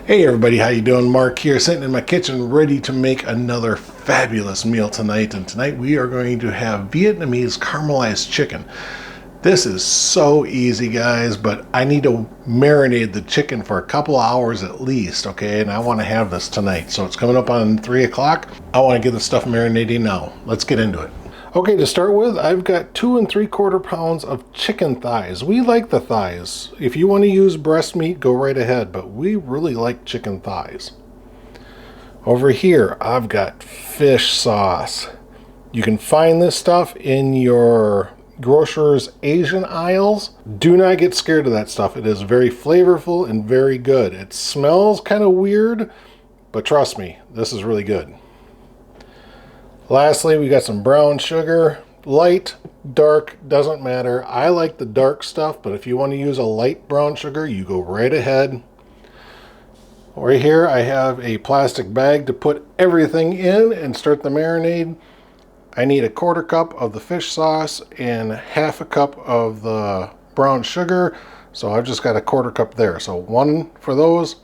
Hey everybody, how you doing? Mark here, sitting in my kitchen ready to make another fabulous meal tonight. And tonight we are going to have Vietnamese caramelized chicken. This is so easy, guys, but I need to marinate the chicken for a couple of hours at least, okay? And I want to have this tonight. So it's coming up on 3 o'clock. I want to get the stuff marinating now. Let's get into it. Okay, to start with, I've got 2 3/4 pounds of chicken thighs. We like the thighs. If you want to use breast meat, go right ahead, but we really like chicken thighs. Over here, I've got fish sauce. You can find this stuff in your grocer's Asian aisles. Do not get scared of that stuff. It is very flavorful and very good. It smells kind of weird, but trust me, this is really good. Lastly, we got some brown sugar. Light, dark, doesn't matter. I like the dark stuff, but if you want to use a light brown sugar, you go right ahead. Right here, I have a plastic bag to put everything in and start the marinade. I need 1/4 cup of the fish sauce and 1/2 cup of the brown sugar. So I've just got 1/4 cup there. So 1 for those,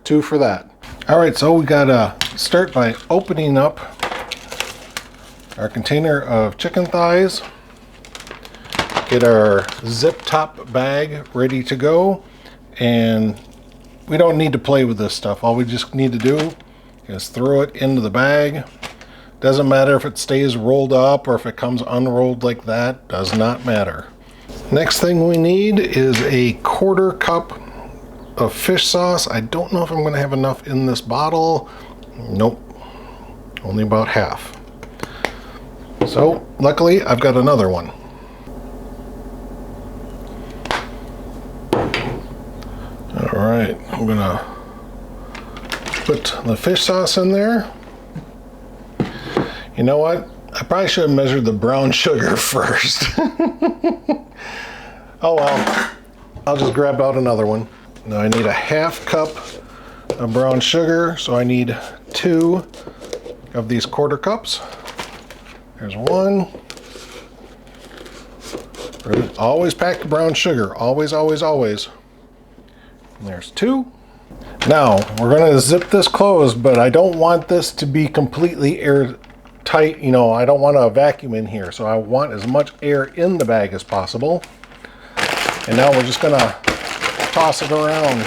2 for that. All right, so we gotta start by opening up our container of chicken thighs, get our zip top bag ready to go, and we don't need to play with this stuff. All we just need to do is throw it into the bag. Doesn't matter if it stays rolled up or if it comes unrolled like that, does not matter. Next thing we need is 1/4 cup of fish sauce. I don't know if I'm going to have enough in this bottle. Nope, only about half. So, luckily, I've got another one. All right, I'm gonna put the fish sauce in there. You know what? I probably should have measured the brown sugar first. Oh well, I'll just grab out another one. Now I need 1/2 cup of brown sugar, so I need 2 of these 1/4 cups. There's 1. Always pack the brown sugar. Always, always, always. And there's 2. Now, we're going to zip this closed, but I don't want this to be completely airtight. You know, I don't want a vacuum in here, so I want as much air in the bag as possible. And now we're just going to toss it around.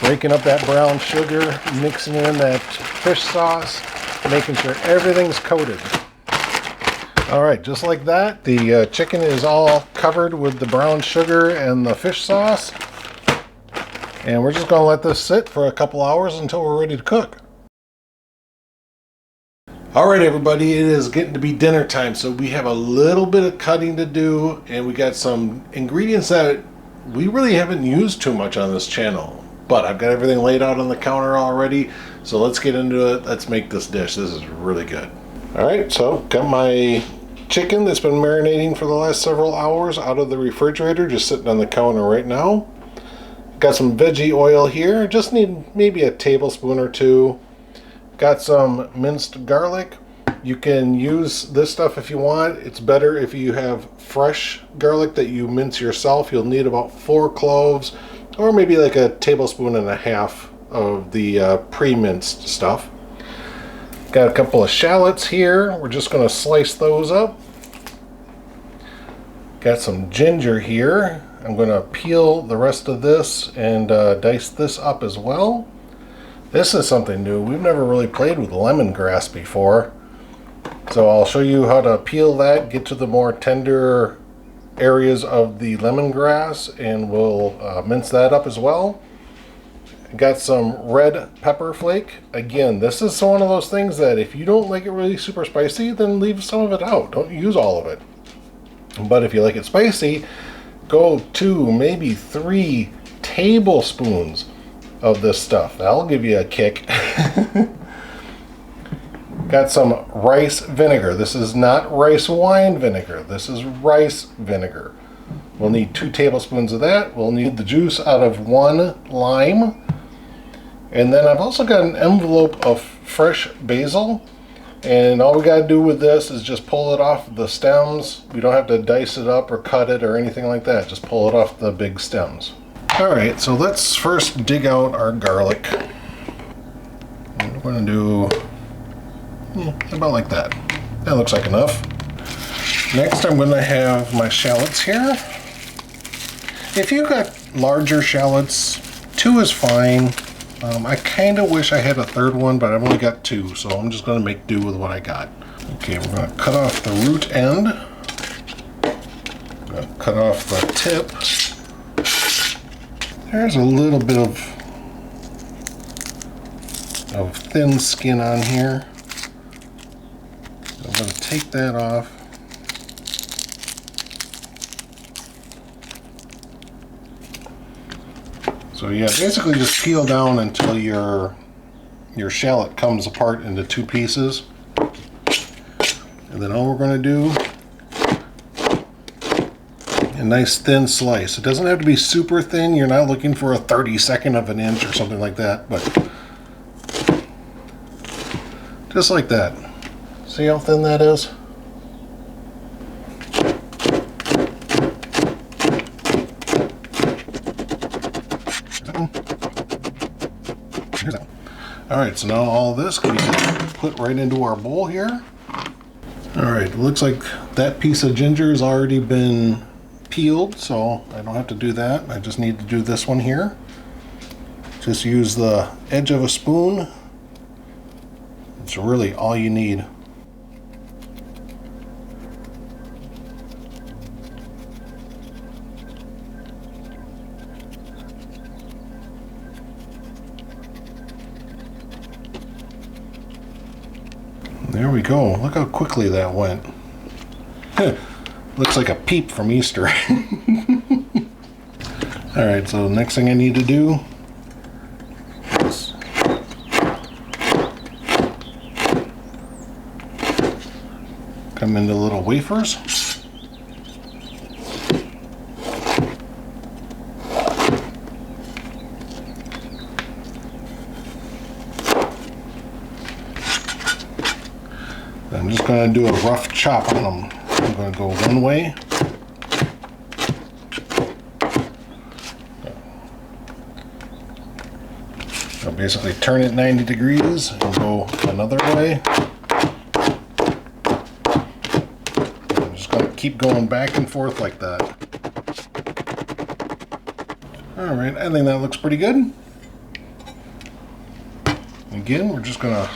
Breaking up that brown sugar, mixing in that fish sauce, making sure everything's coated. All right, just like that, the chicken is all covered with the brown sugar and the fish sauce. And we're just gonna let this sit for a couple hours until we're ready to cook. All right, everybody, it is getting to be dinner time, so we have a little bit of cutting to do, and we got some ingredients that we really haven't used too much on this channel. But I've got everything laid out on the counter already, so let's get into it. Let's make this dish. This is really good. All right, so got my chicken that's been marinating for the last several hours out of the refrigerator, just sitting on the counter right now. Got some veggie oil here. Just need maybe a tablespoon or 2. Got some minced garlic. You can use this stuff if you want. It's better if you have fresh garlic that you mince yourself. You'll need about 4 cloves, or maybe like 1.5 tablespoons of the pre-minced stuff. Got a couple of shallots here. We're just going to slice those up. Got some ginger here. I'm going to peel the rest of this and dice this up as well. This is something new. We've never really played with lemongrass before. So I'll show you how to peel that, get to the more tender areas of the lemongrass, and we'll mince that up as well. Got some red pepper flake. Again, this is one of those things that if you don't like it really super spicy, then leave some of it out. Don't use all of it. But if you like it spicy, go 2, maybe 3 tablespoons of this stuff. That'll give you a kick. Got some rice vinegar. This is not rice wine vinegar. This is rice vinegar. We'll need 2 tablespoons of that. We'll need the juice out of 1 lime. And then I've also got an envelope of fresh basil. And all we got to do with this is just pull it off the stems. We don't have to dice it up or cut it or anything like that. Just pull it off the big stems. All right, so let's first dig out our garlic. We're going to do about like that. That looks like enough. Next, I'm going to have my shallots here. If you've got larger shallots, 2 is fine. I kind of wish I had a third one, but I've only got 2, so I'm just going to make do with what I got. Okay, we're going to cut off the root end. I'm going to cut off the tip. There's a little bit of thin skin on here. I'm going to take that off. So yeah, basically just peel down until your shallot comes apart into 2 pieces. And then all we're going to do, a nice thin slice. It doesn't have to be super thin. You're not looking for a 32nd of an inch or something like that, but just like that. See how thin that is? Alright, so now all this can be put right into our bowl here. Alright, it looks like that piece of ginger has already been peeled, so I don't have to do that. I just need to do this one here. Just use the edge of a spoon. It's really all you need. There we go. Look how quickly that went. Looks like a peep from Easter. Alright, so the next thing I need to do is come into little wafers. I'm just going to do a rough chop on them. I'm going to go one way. I'll basically turn it 90 degrees and go another way. I'm just going to keep going back and forth like that. Alright, I think that looks pretty good. Again, we're just going to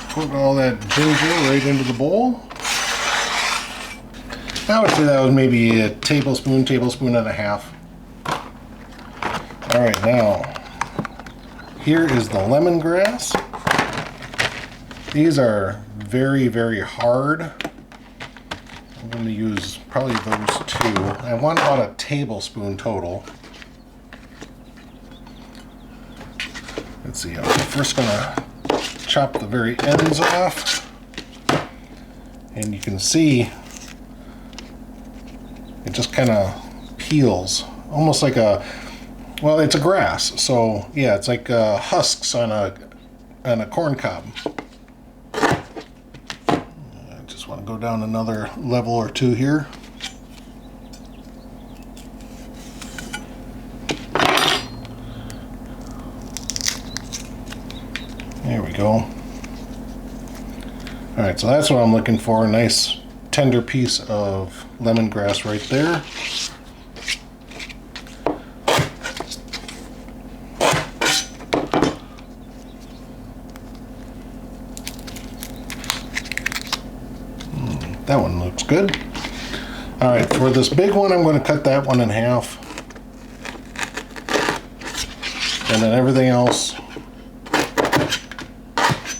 put all that ginger right into the bowl. I would say that was maybe a tablespoon and a half. Alright, now here is the lemongrass. These are very, very hard. I'm going to use probably those 2. I want about a tablespoon total. Let's see, I'm first going to chop the very ends off, and you can see it just kind of peels almost like a, well, it's a grass, so yeah, it's like husks on a corn cob. I just want to go down another level or 2 here. There we go. Alright, so that's what I'm looking for. A nice tender piece of lemongrass right there. That one looks good. Alright, for this big one, I'm going to cut that one in half. And then everything else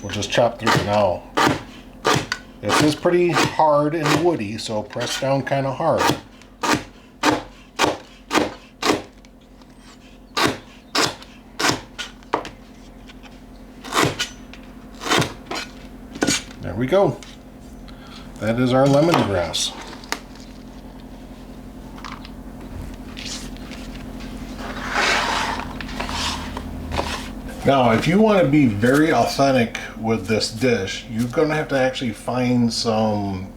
we'll just chop through now. This is pretty hard and woody, so press down kind of hard. There we go. That is our lemongrass. Now, if you want to be very authentic with this dish, you're going to have to actually find some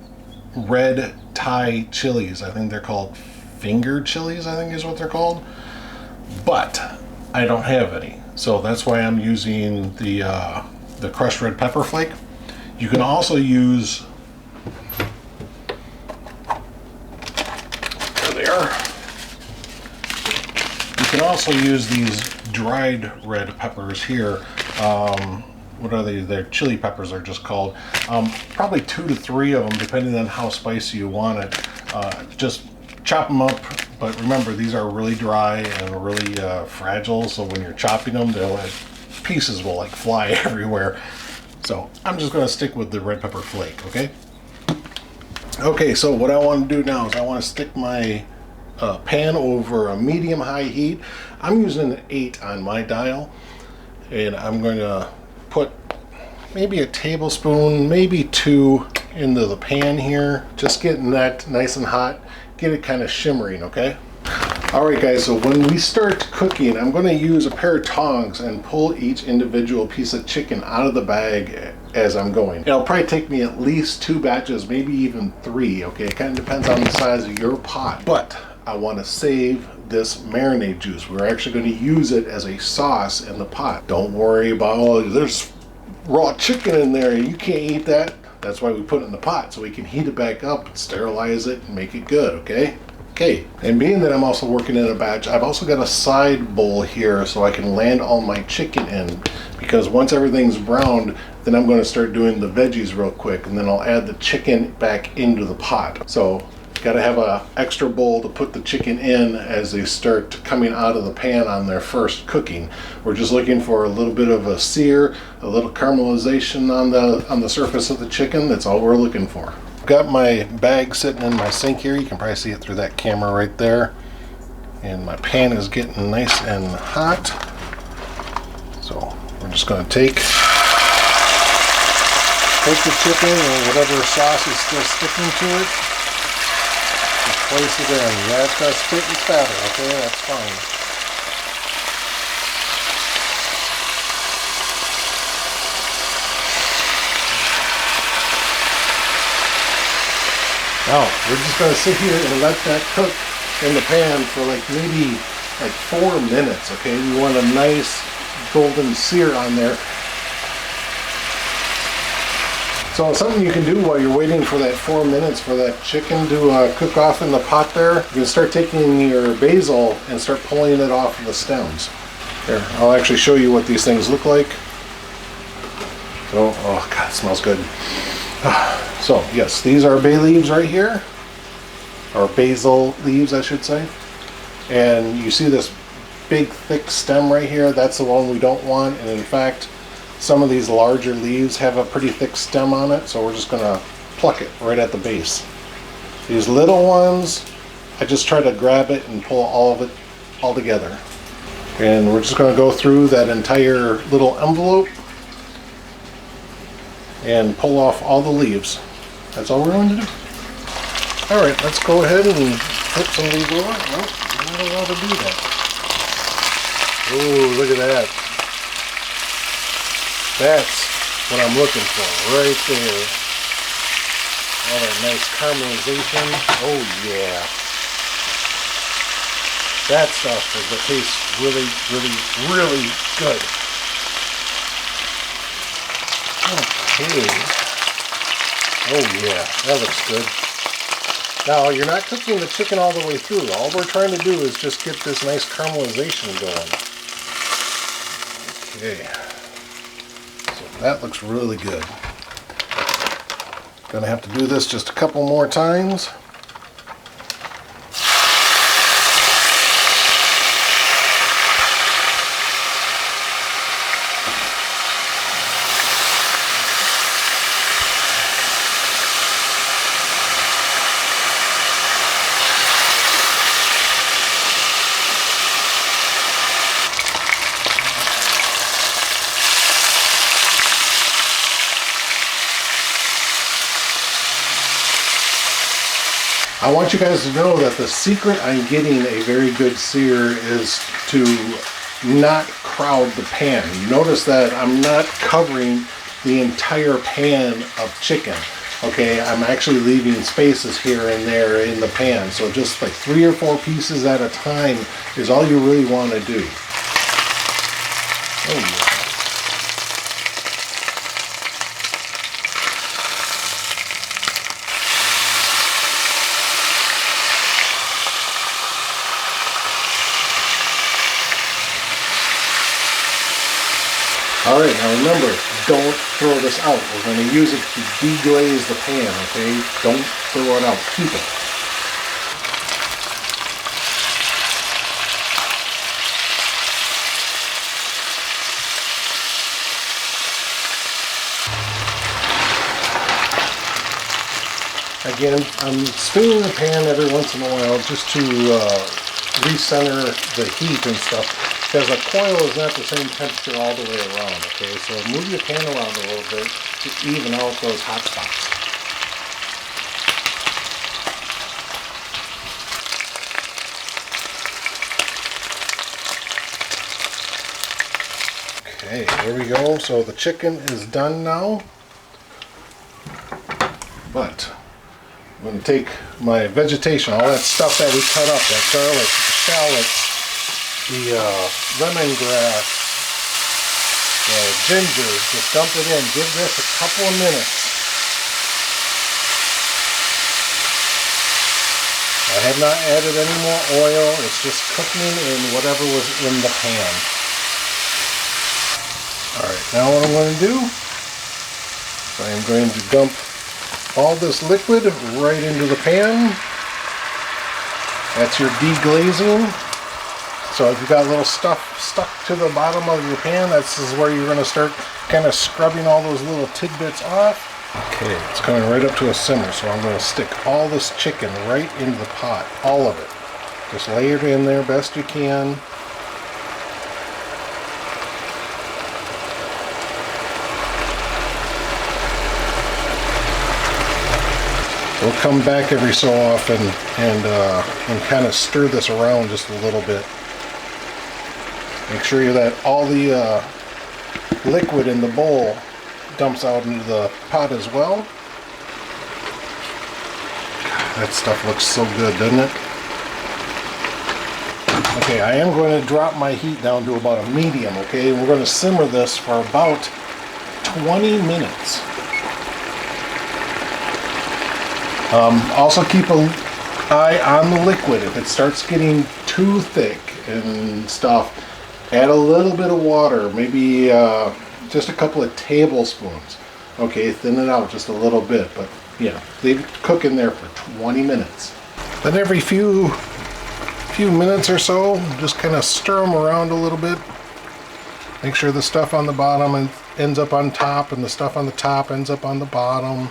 red Thai chilies. I think they're called fingered chilies, I think is what they're called. But I don't have any, so that's why I'm using the crushed red pepper flake. You can also use, there they are. You can also use these dried red peppers here. What are they? They're chili peppers, they're just called. Probably 2 to 3 of them, depending on how spicy you want it. Just chop them up, but remember, these are really dry and really fragile, so when you're chopping them, pieces will like fly everywhere. So I'm just going to stick with the red pepper flake, okay? Okay, so what I want to do now is I want to stick my pan over a medium-high heat. I'm using an 8 on my dial, and I'm going to put maybe a tablespoon, maybe 2 into the pan here. Just getting that nice and hot, get it kind of shimmering, okay? Alright guys, so when we start cooking, I'm going to use a pair of tongs and pull each individual piece of chicken out of the bag as I'm going. It'll probably take me at least 2 batches, maybe even 3, okay? It kind of depends on the size of your pot. But I want to save this marinade juice. We're actually going to use it as a sauce in the pot. Don't worry about, oh, there's raw chicken in there, you can't eat that. That's why we put it in the pot, so we can heat it back up, sterilize it, and make it good, okay? Okay, and being that I'm also working in a batch, I've also got a side bowl here so I can land all my chicken in, because once everything's browned, then I'm going to start doing the veggies real quick, and then I'll add the chicken back into the pot. So got to have an extra bowl to put the chicken in as they start coming out of the pan on their first cooking. We're just looking for a little bit of a sear, a little caramelization on the surface of the chicken. That's all we're looking for. Got my bag sitting in my sink here. You can probably see it through that camera right there. And my pan is getting nice and hot. So we're just going to take the chicken and whatever sauce is still sticking to it. Place it in. That's a spit and spatter, okay? That's fine. Now, we're just going to sit here and let that cook in the pan for maybe 4 minutes, okay? We want a nice golden sear on there. So something you can do while you're waiting for that 4 minutes for that chicken to cook off in the pot there, you can start taking your basil and start pulling it off of the stems. Here, I'll actually show you what these things look like. So, oh God, it smells good. So yes, these are bay leaves right here, or basil leaves I should say. And you see this big thick stem right here, that's the one we don't want, and in fact, some of these larger leaves have a pretty thick stem on it, so we're just going to pluck it right at the base. These little ones, I just try to grab it and pull all of it all together. And we're just going to go through that entire little envelope and pull off all the leaves. That's all we're going to do. Alright, let's go ahead and flip some of these over. Nope, we're not allowed to do that. Oh, look at that. That's what I'm looking for right there. All that nice caramelization. Oh yeah. That stuff that tastes really, really, really good. Okay. Oh yeah, that looks good. Now you're not cooking the chicken all the way through. All we're trying to do is just get this nice caramelization going. Okay. That looks really good. Gonna have to do this just a couple more times. I want you guys to know that the secret on getting a very good sear is to not crowd the pan. You notice that I'm not covering the entire pan of chicken. Okay, I'm actually leaving spaces here and there in the pan, so just like 3 or 4 pieces at a time is all you really want to do. Oh yeah. Alright, now remember, don't throw this out. We're going to use it to deglaze the pan, okay? Don't throw it out. Keep it. Again, I'm spinning the pan every once in a while just to recenter the heat and stuff. Because a coil is not the same temperature all the way around, okay? So move your pan around a little bit to even out those hot spots. Okay, there we go. So the chicken is done now. But I'm going to take my vegetation, all that stuff that we cut up, that garlic, the shallots, the lemongrass, the ginger, just dump it in. Give this a couple of minutes. I have not added any more oil. It's just cooking in whatever was in the pan. Alright, now what I'm going to do is I am going to dump all this liquid right into the pan. That's your deglazing. So if you've got little stuff stuck to the bottom of your pan, this is where you're going to start kind of scrubbing all those little tidbits off. Okay, it's coming right up to a simmer, so I'm going to stick all this chicken right into the pot, all of it. Just lay it in there best you can. We'll come back every so often and kind of stir this around just a little bit. Make sure that all the liquid in the bowl dumps out into the pot as well. God, that stuff looks so good, doesn't it? Okay, I am going to drop my heat down to about a medium, okay? We're going to simmer this for about 20 minutes. Also keep an eye on the liquid. If it starts getting too thick and stuff, add a little bit of water, maybe just a couple of tablespoons. Okay, thin it out just a little bit, but yeah, leave it cooking there for 20 minutes. Then every few minutes or so, just kind of stir them around a little bit. Make sure the stuff on the bottom ends up on top and the stuff on the top ends up on the bottom.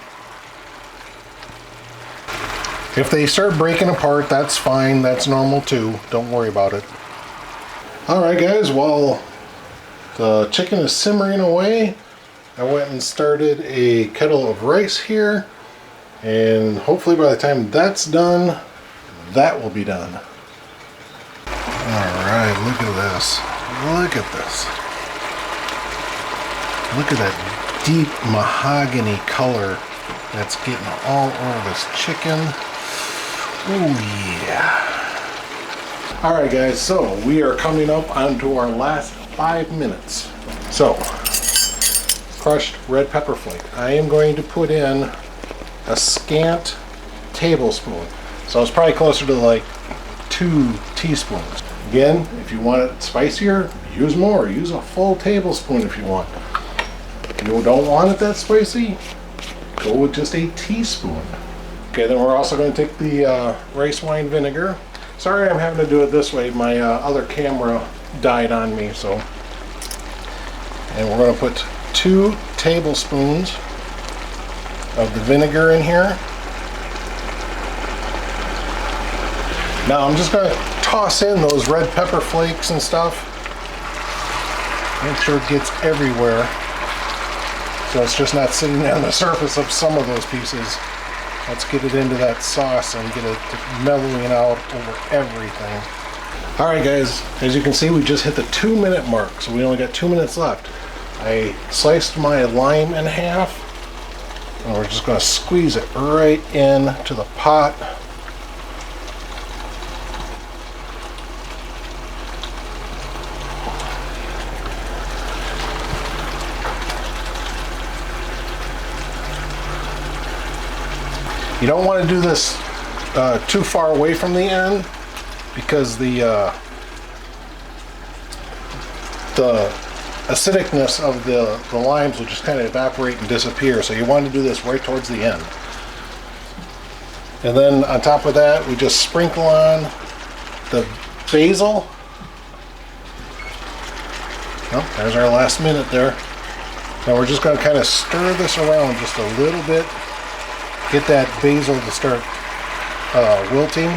If they start breaking apart, that's fine. That's normal too. Don't worry about it. Alright guys, while the chicken is simmering away, I went and started a kettle of rice here. And hopefully by the time that's done, that will be done. Alright, look at this. Look at this. Look at that deep mahogany color that's getting all over this chicken. Oh yeah. Alright guys, so we are coming up onto our last 5 minutes. So, crushed red pepper flake. I am going to put in a scant tablespoon. So it's probably closer to like 2 teaspoons. Again, if you want it spicier, use more. Use a full tablespoon if you want. If you don't want it that spicy, go with just a teaspoon. Okay, then we're also going to take the rice wine vinegar. Sorry I'm having to do it this way. My other camera died on me, so. And we're going to put 2 tablespoons of the vinegar in here. Now I'm just going to toss in those red pepper flakes and stuff. Make sure it gets everywhere, so it's just not sitting on the surface of some of those pieces. Let's get it into that sauce and get it mellowing out over everything. Alright guys, as you can see, we just hit the 2-minute mark, so we only got 2 minutes left. I sliced my lime in half, And we're just going to squeeze it right into the pot. You don't want to do this too far away from the end, because the acidicness of the limes will just kind of evaporate and disappear. So you want to do this right towards the end. And then on top of that, we just sprinkle on the basil. Oh, there's our last minute there. Now we're just going to kind of stir this around just a little bit. Get that basil to start wilting.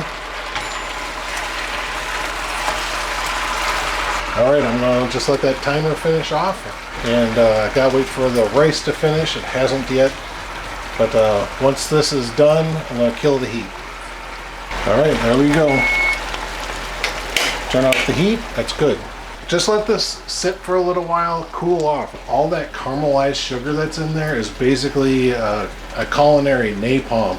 Alright, I'm going to just let that timer finish off. And I gotta wait for the rice to finish. It hasn't yet. But once this is done, I'm going to kill the heat. Alright, there we go. Turn off the heat. That's good. Just let this sit for a little while, cool off. All that caramelized sugar that's in there is basically a culinary napalm.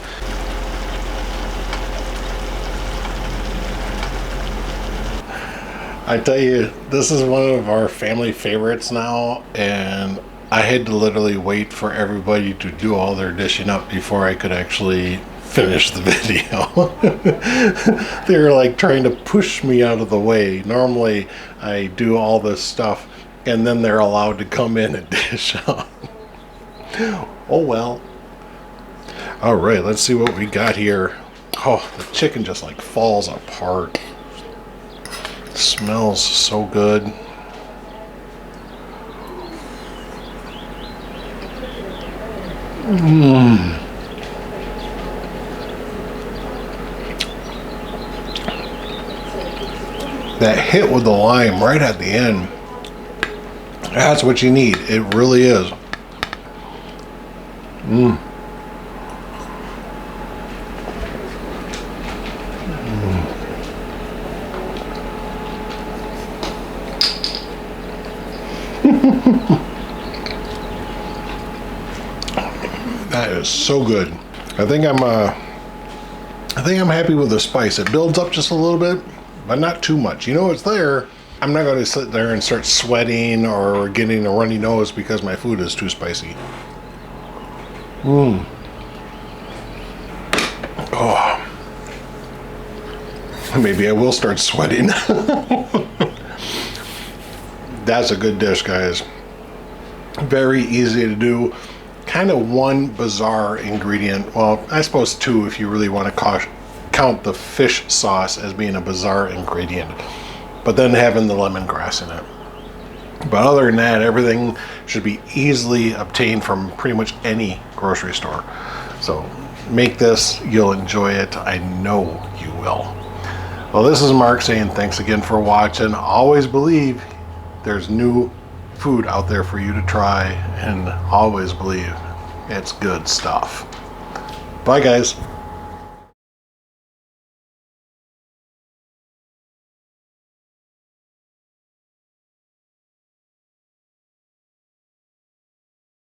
I tell you, this is one of our family favorites now, and I had to literally wait for everybody to do all their dishing up before I could actually finish the video. They were like trying to push me out of the way. Normally I do all this stuff and then they're allowed to come in and dish up. Oh well. All right, let's see what we got here. Oh, the chicken just like falls apart. It smells so good. Mmm. That hit with the lime right at the end, that's what you need. It really is. Mm. That is so good. I think I'm happy with the spice. It builds up just a little bit, but not too much. You know it's there. I'm not going to sit there and start sweating or getting a runny nose because my food is too spicy. Mmm. Oh. Maybe I will start sweating. That's a good dish, guys. Very easy to do. Kind of one bizarre ingredient. Well, I suppose two if you really want to count the fish sauce as being a bizarre ingredient, but then having the lemongrass in it. But other than that, everything should be easily obtained from pretty much any grocery store. So make this, you'll enjoy it. I know you will. Well, this is Mark saying thanks again for watching. Always believe there's new food out there for you to try, and always believe it's good stuff. Bye guys.